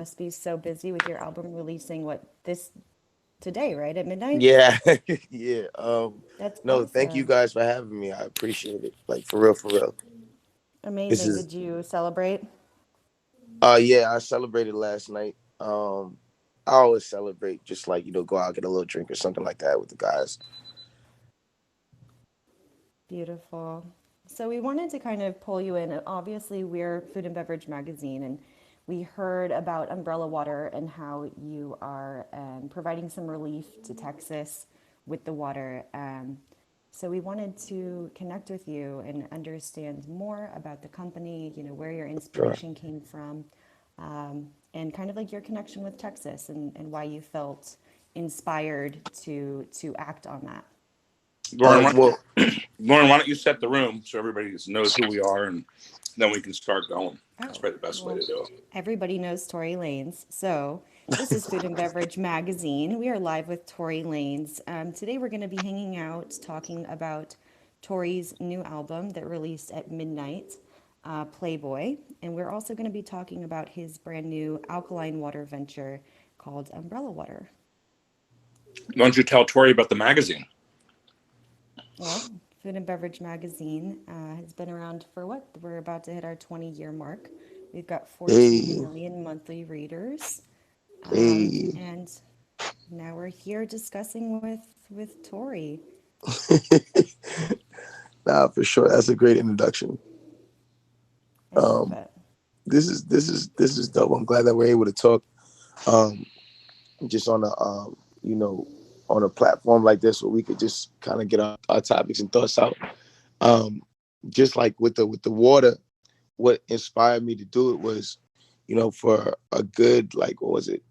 must be so busy with your album releasing this today, right? At midnight? Yeah, yeah. That's No, thank you awesome. guys for having me. I appreciate it. Like for real, for real. This Amazing. is Did you celebrate? yeah, I celebrated last night. I always celebrate just like, go out, get a little drink or something like that with the guys. Beautiful. So we wanted to kind of pull you in. Obviously, we're Food and Beverage Magazine, and we heard about Umbrella Water and how you are providing some relief to Texas with the water. So we wanted to connect with you and understand more about the company, where your Sure. inspiration came from, and kind of like your connection with Texas and why you felt inspired to act on that. Lauren, why, Well, Lauren, why don't you set the room so everybody knows who we are, and then we can start going. That's Oh, probably the best way well, to do it. everybody knows Tory Lanez. So, this is Food and Beverage Magazine. We are live with Tory Lanez. Today, we're going to be hanging out talking about Tory's new album that released at midnight, Playboy. And we're also going to be talking about his brand new alkaline water venture called Umbrella Water. Why don't you tell Tori about the magazine? Well, Food and Beverage Magazine has been around for what? We're about to hit our 20-year mark. We've got 14 hey, million monthly readers. hey. And now we're here discussing with Tori. Nah, for sure. That's a great introduction. I love Um, it. this is dope. I'm glad that we're able to talk um just on a on a platform like this where we could just kind of get our topics and thoughts out. Um, just like with the water, what inspired me to do it was, for a good like what was it,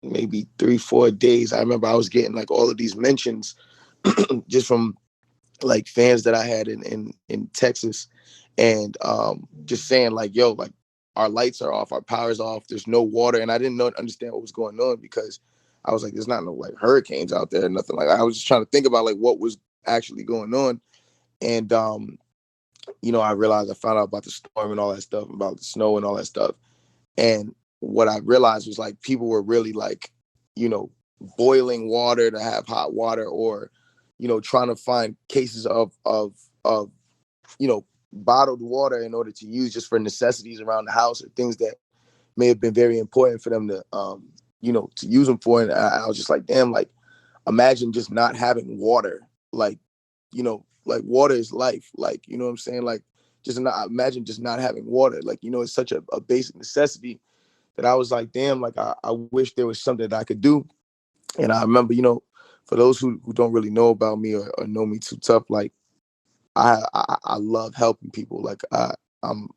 maybe 3 4 days. I remember I was getting like all of these mentions just from like fans that I had in Texas, and just saying like, "Yo, like our lights are off, our power's off. There's no water," and I didn't know understand what was going on because I was like, "There's not no like hurricanes out there, nothing like that." I was just trying to think about like what was actually going on, and I realized I found out about the storm and all that stuff, about the snow and all that stuff, and what I realized was like people were really like, you know, boiling water to have hot water, or trying to find cases of bottled water in order to use just for necessities around the house or things that may have been very important for them to to use them for. And I was just like, damn, like imagine just not having water. Like, like water is life. Like, you know what I'm saying? Like just not imagine just not having water. Like, it's such a basic necessity that I was like, damn, like I wish there was something that I could do. And I remember, for those who don't really know about me or know me too tough, like I love helping people. Like I'm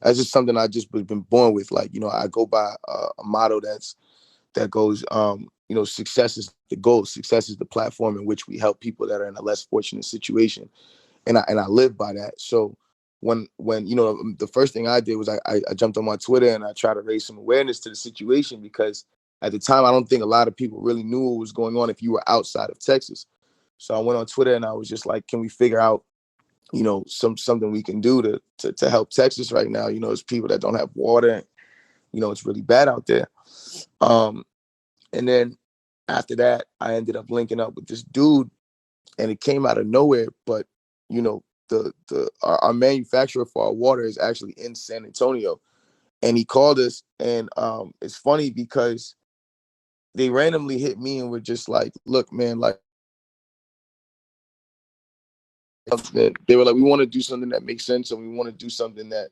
that's just something I just been born with. Like, I go by a motto that goes, success is the goal. Success is the platform in which we help people that are in a less fortunate situation. And I live by that. So when the first thing I did was I jumped on my Twitter and I tried to raise some awareness to the situation, because at the time I don't think a lot of people really knew what was going on if you were outside of Texas. So I went on Twitter and I was just like, can we figure out something we can do to help Texas right now? It's people that don't have water. It's really bad out there. Um, and then after that, I ended up linking up with this dude, and it came out of nowhere. But our manufacturer for our water is actually in San Antonio, and he called us. And it's funny because they randomly hit me and were just like, "Look, man, like." That they were like, we want to do something that makes sense, and we want to do something that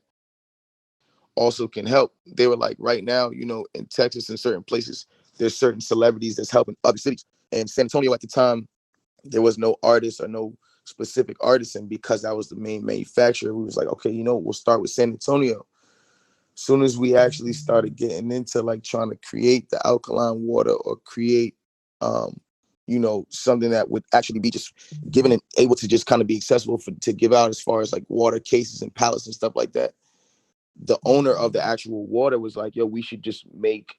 also can help. They were like, right now, in Texas and certain places, there's certain celebrities that's helping other cities. And San Antonio at the time, there was no artist or no specific artist. And because that was the main manufacturer, we was like, okay, we'll start with San Antonio. Soon as we actually started getting into like trying to create the alkaline water or create, something that would actually be just given and able to just kind of be accessible to give out as far as like water cases and pallets and stuff like that, the owner of the actual water was like, yo, we should just make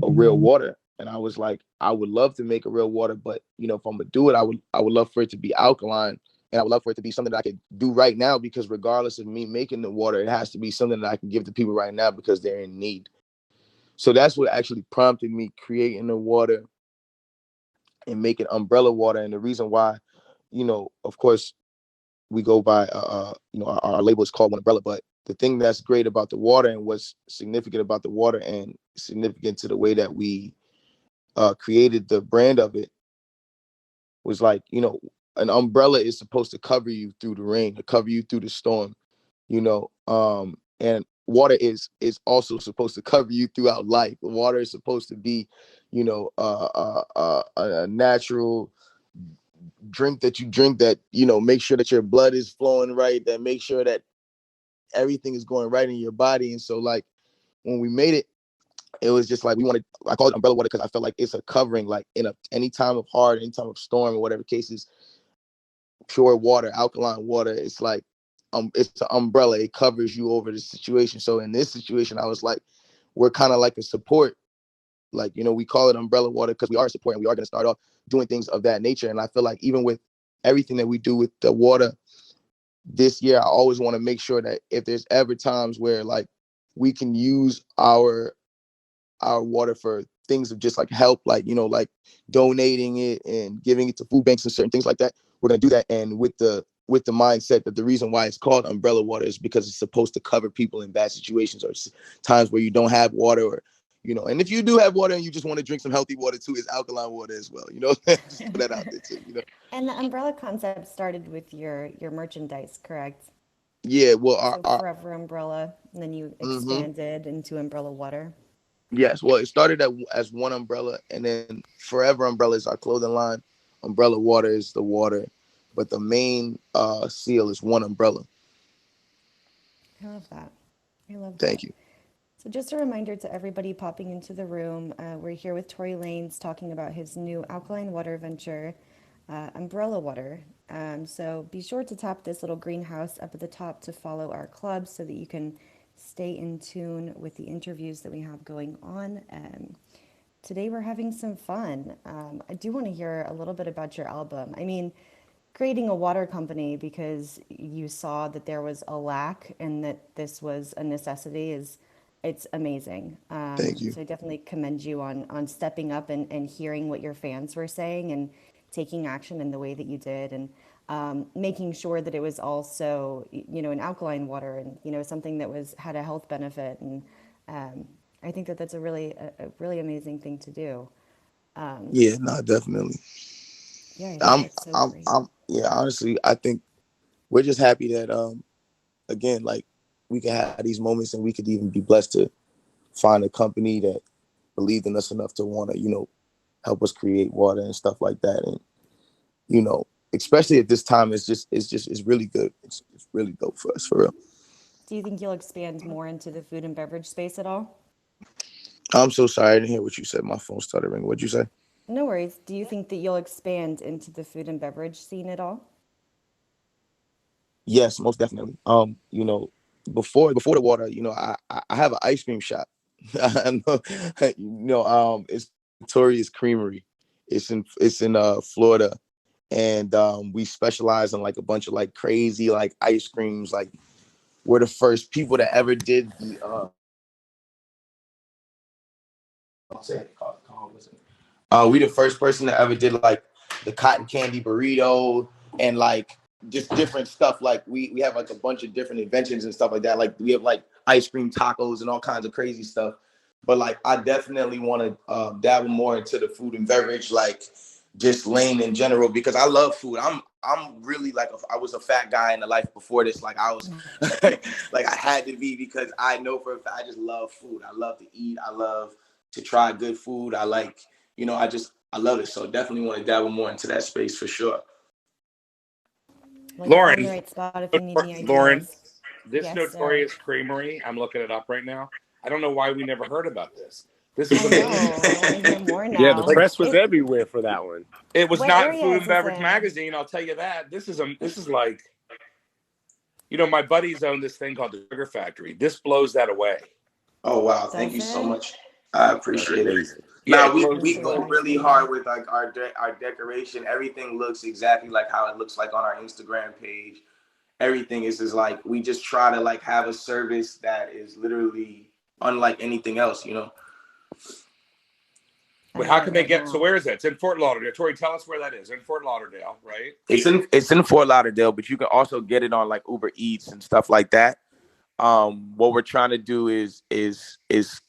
a real water. And I was like, I would love to make a real water, but if I'm gonna do it, I would love for it to be alkaline, and I would love for it to be something that I could do right now, because regardless of me making the water, it has to be something that I can give to people right now because they're in need. So that's what actually prompted me creating the water and making umbrella water. And the reason why, of course, we go by, our label is called One Umbrella. But the thing that's great about the water and what's significant about the water and significant to the way that we created the brand of it was like, an umbrella is supposed to cover you through the rain, to cover you through the storm, and water is also supposed to cover you throughout life. Water is supposed to be, a natural drink that you drink that, make sure that your blood is flowing right, that make sure that everything is going right in your body. And so like when we made it, it was just like I call it umbrella water because I felt like it's a covering, like in any time of any time of storm or whatever cases, pure water, alkaline water, it's an umbrella. It covers you over the situation. So in this situation, I was like, we're kind of like a support. Like, we call it umbrella water because we are a support and we are going to start off doing things of that nature. And I feel like even with everything that we do with the water this year, I always want to make sure that if there's ever times where like we can use our water for things of just like help, like, like donating it and giving it to food banks and certain things like that, we're going to do that. And with the mindset that the reason why it's called umbrella water is because it's supposed to cover people in bad situations or times where you don't have water, or, and if you do have water and you just want to drink some healthy water too, it's alkaline water as well, just put that out there too. And the umbrella concept started with your merchandise, correct? Yeah, well, So Forever Umbrella, and then you expanded into Umbrella Water. yes, well, it started as One Umbrella, and then Forever Umbrella is our clothing line. Umbrella Water is the water, but the main seal is One Umbrella. I love that. I love that. Thank you. So, just a reminder to everybody popping into the room, we're here with Tory Lanez talking about his new alkaline water venture, Umbrella Water. So, be sure to tap this little greenhouse up at the top to follow our club so that you can stay in tune with the interviews that we have going on. Today, we're having some fun. I do want to hear a little bit about your album. I mean, creating a water company because you saw that there was a lack and that this was a necessity is it's amazing. Thank you. So I definitely commend you on stepping up and hearing what your fans were saying and taking action in the way that you did, and making sure that it was also an alkaline water and something that was had a health benefit. And I think that that's a really amazing thing to do. Yeah, no, definitely. Yeah, I think that's so great. Yeah, honestly, I think we're just happy that, again, like we can have these moments and we could even be blessed to find a company that believed in us enough to want to, help us create water and stuff like that. And, especially at this time, it's really good. It's really dope for us, for real. Do you think you'll expand more into the food and beverage space at all? I'm so sorry. I didn't hear what you said. My phone started ringing. What'd you say? No worries. Do you think that you'll expand into the food and beverage scene at all? Yes, most definitely. Before the water, I have an ice cream shop. I know, it's Victoria's Creamery. It's in Florida, and we specialize in like a bunch of like crazy like ice creams. Like we're the first people that ever did the we the first person that ever did like the cotton candy burrito and like just different stuff. Like we have like a bunch of different inventions and stuff like that. Like we have like ice cream tacos and all kinds of crazy stuff. But like I definitely want to dabble more into the food and beverage, like just lane in general, because I love food. I'm really like I was a fat guy in the life before this. Like I was like I had to be, because I know for a fact I just love food. I love to eat. I love to try good food. I like, I love it. So definitely want to dabble more into that space for sure. Well, you're in the Lauren, right spot if you need any Lauren, ideas. this Yes, sir. notorious creamery, I'm looking it up right now. I don't know why we never heard about this. This is I amazing. know. I want to hear more Yeah, the now. Like press was everywhere for that one. it was What not in area Food is and this Beverage in? magazine, I'll tell you that. This is like, my buddies own this thing called the Sugar Factory. This blows that away. Oh wow, thank Does you so it? much. I That's appreciate it. amazing. Yeah, Now it I'm we blows. so go glad to really hear. hard with like our decoration. Everything looks exactly like how it looks like on our Instagram page. Everything is just like we just try to like have a service that is literally unlike anything else. But I how have can it they right get? So now. where is that? It's in Fort Lauderdale. Tori, tell us where that is. In Fort Lauderdale, right? It's in Fort Lauderdale, but you can also get it on like Uber Eats and stuff like that. What we're trying to do is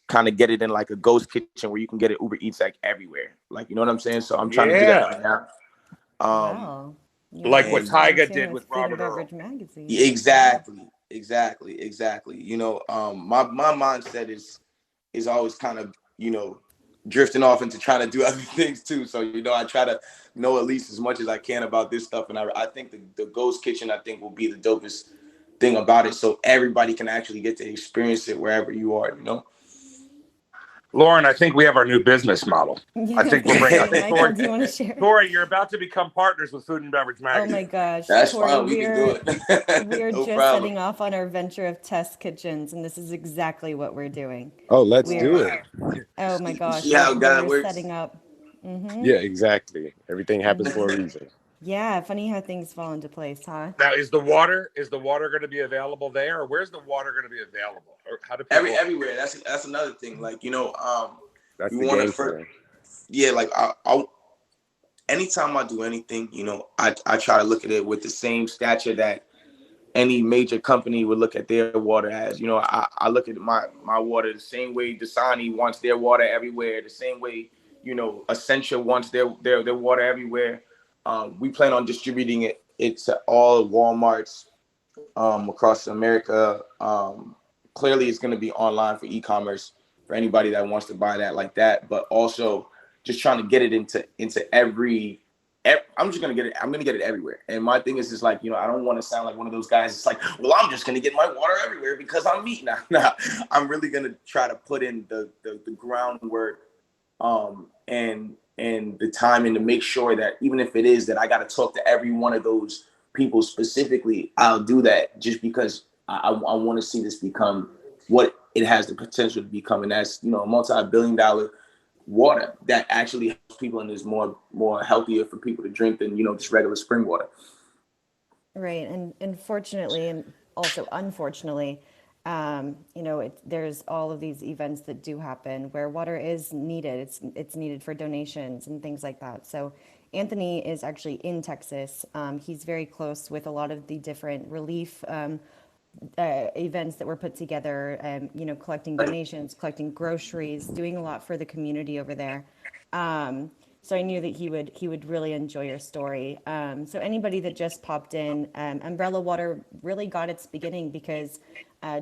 kind of get it in like a ghost kitchen where you can get it Uber Eats like everywhere. Like, you know what I'm saying? So I'm trying to do that Yeah. right now. Um, Wow. You want to Like what get and plugged Tyga in did with with Food and Robert Earl. Beverage Magazine. Yeah. exactly. You know, my mindset is always kind of, you know, drifting off into trying to do other things too. So, you know, I try to know at least as much as I can about this stuff. And I think the ghost kitchen, I think, will be the dopest thing about it. So everybody can actually get to experience it wherever you are, you know? Lauren, I think we have our new business model. I Yeah, think we're bringing up great. Michael, Tori. do you want to share? Tori, you're about to become partners with Food and Beverage Oh my Magazine. gosh, That's Tori, fine. We can do we're it. No just problem. setting off on our venture of test kitchens, and this is exactly what we're doing. Oh, let's Oh, do We're it. wow. oh my You gosh, see how God we're works? setting up. Mm-hmm. Yeah, exactly. Everything happens for a reason. Yeah, funny how things fall into place, huh? Now, is the water going to be available there, or where's the water going to be available, or how do people? Everywhere. That's another thing. Like, you know, That's we the want to game first, plan. yeah, like anytime I do anything, you know, I try to look at it with the same stature that any major company would look at their water as. You know, I look at my water the same way Dasani wants their water everywhere, the same way, you know, Essentia wants their water everywhere. We plan on distributing it to all Walmarts across America. Clearly, it's going to be online for e-commerce for anybody that wants to buy that like that. But also, just trying to get it into every. I'm just gonna get it. I'm gonna get it everywhere. And my thing is just like, you know, I don't want to sound like one of those guys. It's like, well, I'm just gonna get my water everywhere because I'm me. Nah. I'm really gonna try to put in the groundwork, and the time, and to make sure that even if it is that I got to talk to every one of those people specifically, I'll do that just because I want to see this become what it has the potential to become, and that's, you know, a multi-billion-dollar water that actually helps people and is more healthier for people to drink than, you know, just regular spring water. Right, and fortunately, and also unfortunately, you know, there's all of these events that do happen where water is needed. It's needed for donations and things like that. So Anthony is actually in Texas. He's very close with a lot of the different relief events that were put together, and you know, collecting donations, collecting groceries, doing a lot for the community over there. So I knew that he would really enjoy your story. So anybody that just popped in, Umbrella Water really got its beginning because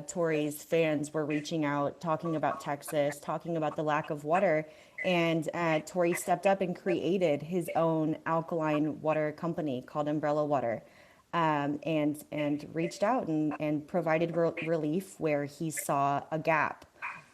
Tory's fans were reaching out, talking about Texas, talking about the lack of water, and Tory stepped up and created his own alkaline water company called Umbrella Water. And reached out and provided relief where he saw a gap,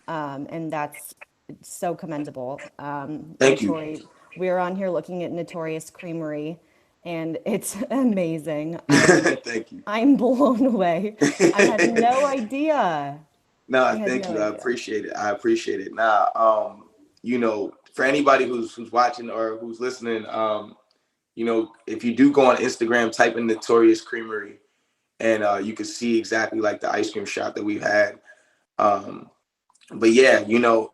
and that's so commendable. And Thank you. Tori, we're on here looking at Notorious Creamery, and it's amazing. Thank you. I'm blown away. I had no idea. I Nah, had thank no you. I idea. appreciate it. I appreciate it. Now, you know, for anybody who's watching or who's listening, you know, if you do go on Instagram, type in Notorious Creamery, and you can see exactly like the ice cream shop that we've had. Um, but yeah, you know,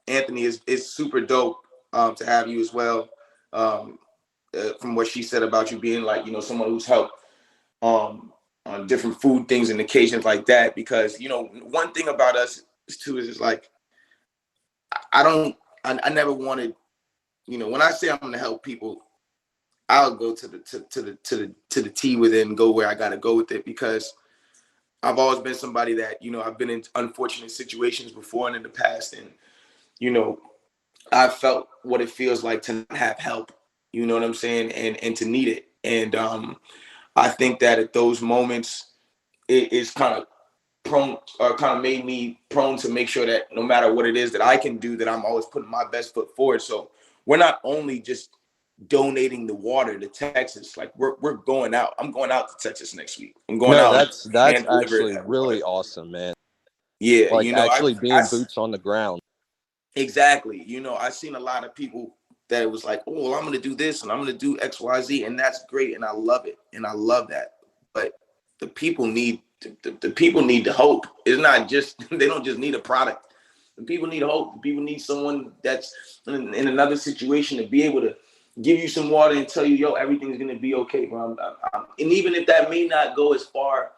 Anthony is super dope to have you as well. Um, from what she said about you being like, you know, someone who's helped um, on different food things and occasions like that. Because, you know, one thing about us too is like, I don't, I never wanted, you know, when I say I'm going to help people, I'll go to the T with it and go where I got to go with it, because I've always been somebody that, you know, I've been in unfortunate situations before and in the past, and, you know, I felt what it feels like to not have help. You know what I'm saying? And to need it. And I think that at those moments, it is kind of prone, or kind of made me prone to make sure that no matter what it is that I can do, that I'm always putting my best foot forward. So we're not only just donating the water to Texas, like we're going out. I'm going out to Texas next week. I'm going No, out and that's hand deliver actually that water. really awesome, man. Yeah, Like you know, actually being boots on the ground. exactly. You know, I've seen a lot of people that was like, oh, well, I'm going to do this and I'm going to do X, Y, Z. And that's great. And I love it. And I love that. But the people need, the people need the hope. It's not just, they don't just need a product. And people need hope. People need someone that's in another situation to be able to give you some water and tell you, yo, everything's gonna be okay, bro. And even if that may not go as far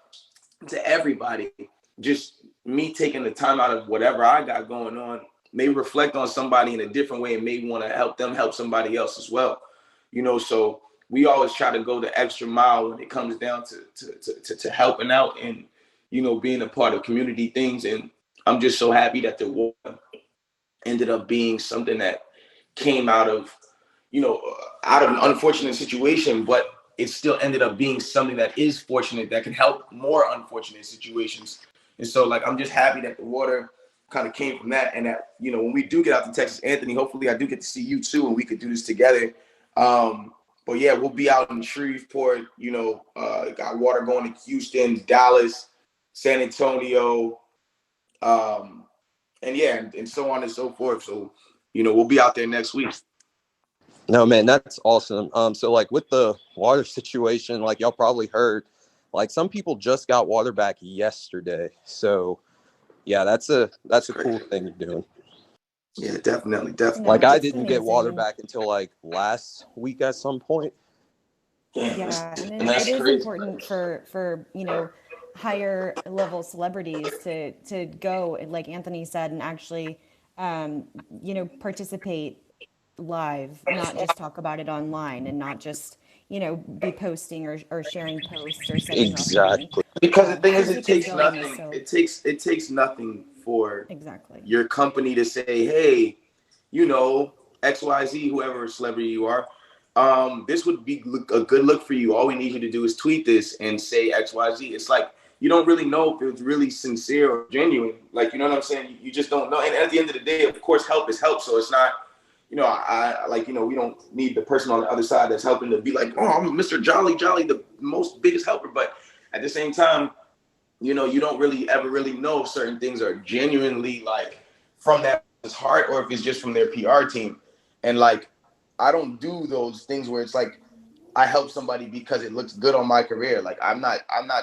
to everybody, just me taking the time out of whatever I got going on may reflect on somebody in a different way and may want to help them help somebody else as well. So we always try to go the extra mile when it comes down to helping out and being a part of community things. And I'm just so happy that the war ended up being something that came out of an unfortunate situation, but it still ended up being something that is fortunate that can help more unfortunate situations. And so, like, I'm just happy that the water kind of came from that, and that when we do get out to Texas, Anthony, hopefully I do get to see you too, and we could do this together. But yeah, we'll be out in Shreveport. Got water going to Houston, Dallas, San Antonio, and so on and so forth. So we'll be out there next week. No, man, that's awesome. So like with the water situation, like y'all probably heard, like some people just got water back yesterday. So yeah, that's a cool thing you're doing. Yeah, definitely. Like I it's didn't amazing. get water back until like last week at some point. Yeah, and it is important for higher level celebrities to go, like Anthony said, and actually participate live, not just talk about it online, and not just be posting or sharing posts or sending Exactly. up money. Because the thing is, Physical it takes going nothing. is so It takes nothing for exactly your company to say, hey, XYZ, whoever celebrity you are, this would be a good look for you. All we need you to do is tweet this and say XYZ. It's like you don't really know if it's really sincere or genuine. Like, you know what I'm saying? You just don't know. And at the end of the day, of course, help is help. So it's not, I like, we don't need the person on the other side that's helping to be like, oh, I'm Mr. Jolly, the most biggest helper. But at the same time, you don't really ever really know if certain things are genuinely like from that heart or if it's just from their PR team. And like, I don't do those things where it's like I help somebody because it looks good on my career. Like I'm not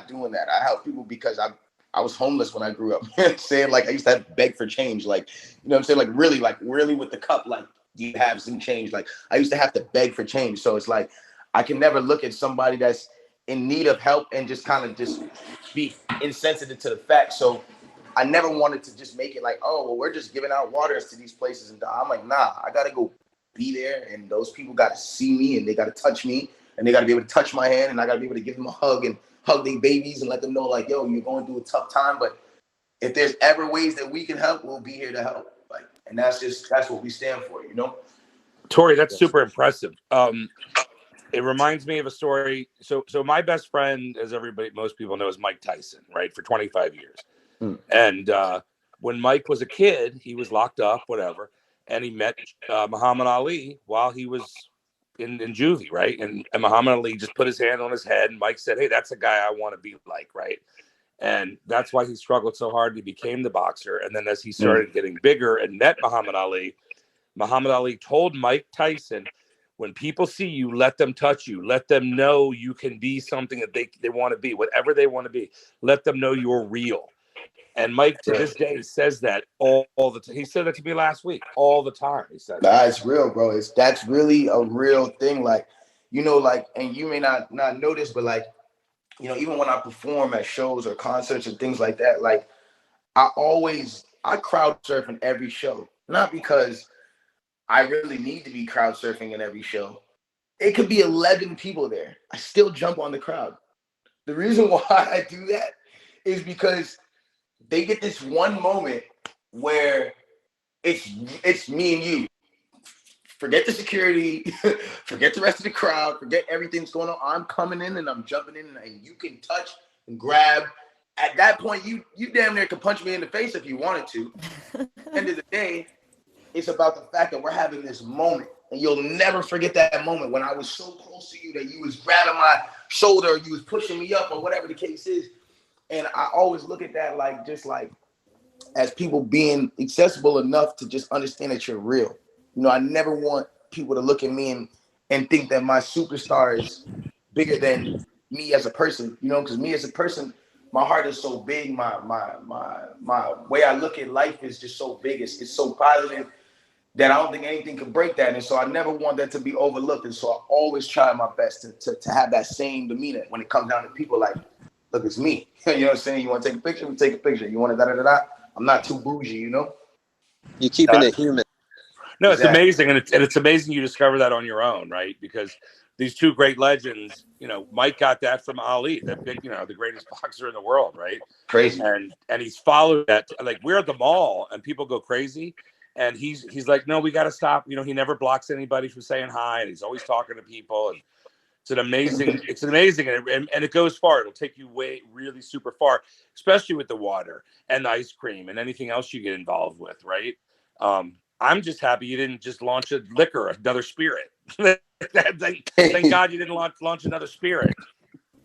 doing that. I help people because I was homeless when I grew up. You know what I'm saying? Like I used to have to beg for change. Like, you know what I'm saying? Like really with the cup, like, do you have some change? Like I used to have to beg for change. So it's like I can never look at somebody that's in need of help and just kind of just be insensitive to the fact. So I never wanted to just make it like, oh, well, we're just giving out waters to these places. And I'm like, nah, I got to go be there. And those people got to see me and they got to touch me and they got to be able to touch my hand and I got to be able to give them a hug and hug their babies and let them know like, yo, you're going through a tough time. But if there's ever ways that we can help, we'll be here to help. Like, and that's what we stand for, Tory, that's super impressive. It reminds me of a story. So my best friend, as most people know, is Mike Tyson, right? For 25 years. And when Mike was a kid, he was locked up, whatever. And he met Muhammad Ali while he was in juvie, right? And Muhammad Ali just put his hand on his head. And Mike said, hey, that's a guy I want to be like, right? And that's why he struggled so hard. He became the boxer. And then as he started getting bigger and met Muhammad Ali told Mike Tyson, when people see you, let them touch you. Let them know you can be something that they want to be, whatever they want to be. Let them know you're real. And Mike, to this day, says that all the time. He said that to me last week, all the time. He said, "That's real, bro. That's really a real thing. Like, and you may not know this, but like, even when I perform at shows or concerts and things like that, like, I crowd surf in every show, not because I really need to be crowd surfing in every show. It could be 11 people there. I still jump on the crowd. The reason why I do that is because they get this one moment where it's me and you. Forget the security, forget the rest of the crowd, forget everything that's going on. I'm coming in and I'm jumping in and you can touch and grab. At that point, you damn near could punch me in the face if you wanted to. At the end of the day, it's about the fact that we're having this moment. And you'll never forget that moment when I was so close to you that you was grabbing my shoulder or you was pushing me up or whatever the case is. And I always look at that like just like as people being accessible enough to just understand that you're real. I never want people to look at me and think that my superstar is bigger than me as a person, because me as a person, my heart is so big. My way I look at life is just so big. It's so positive that I don't think anything can break that. And so I never want that to be overlooked. And so I always try my best to have that same demeanor when it comes down to people like, look, it's me. You know what I'm saying? You want to take a picture? We take a picture. You want to da-da-da-da? I'm not too bougie, you know? You keeping it human. No, Exactly. it's amazing. And it's amazing you discover that on your own, right? Because these two great legends, you know, Mike got that from Ali, the big, you know, the greatest boxer in the world, right? Crazy. And he's followed that. Like, we're at the mall and people go crazy. And he's like, no, we got to stop. You know, he never blocks anybody from saying hi, and he's always talking to people. And it's amazing, and it goes far. It'll take you really super far, especially with the water and the ice cream and anything else you get involved with, right? I'm just happy you didn't just launch a liquor, another spirit. Thank God you didn't launch another spirit.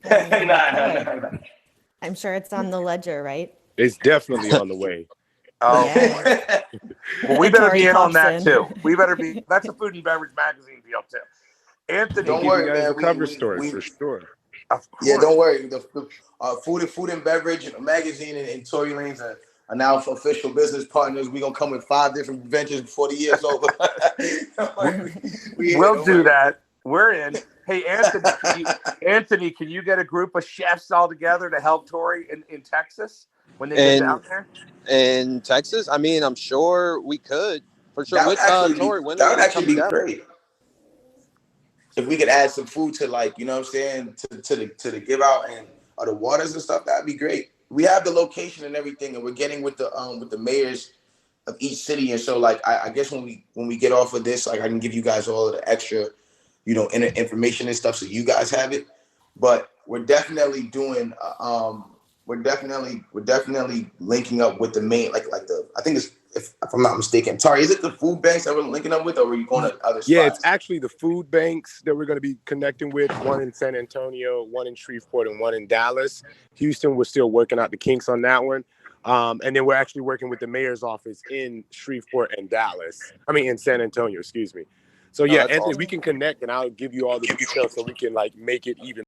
Nah. I'm sure it's on the ledger, right? It's definitely on the way. Oh, Yeah. well, we better Tory be in on pops that in. too. We better be. That's a food and beverage magazine deal too. Anthony, Don't Give you worry, guys man. a cover story for sure. Of course. Yeah, don't worry. The food and beverage magazine and Tory Lanez are now official business partners. We're gonna come with 5 different ventures before the year's over. We'll do that. We're in. Hey, Anthony, can you get a group of chefs all together to help Tory in Texas when they get down there? In Texas, I mean, I'm sure we could for sure. With Tory, when that are would you actually coming be down? great. If we could add some food to, like, you know what I'm saying, to the give out and the waters and stuff, that'd be great. We have the location and everything, and we're getting with the mayors of each city. And so, like, I guess when we get off of this, like, I can give you guys all of the extra, you know, information and stuff so you guys have it. But we're definitely doing we're definitely linking up with the main, like the, I think it's, if I'm not mistaken, Tari, is it the food banks that we're linking up with, or are you going to other spots? Yeah, it's actually the food banks that we're going to be connecting with. One in San Antonio, one in Shreveport, and one in Dallas. Houston, we're still working out the kinks on that one. And then we're actually working with the mayor's office in Shreveport and Dallas. I mean, in San Antonio, excuse me. So yeah, Anthony, awesome. we can connect, and I'll give you all the details so we can, like, make it even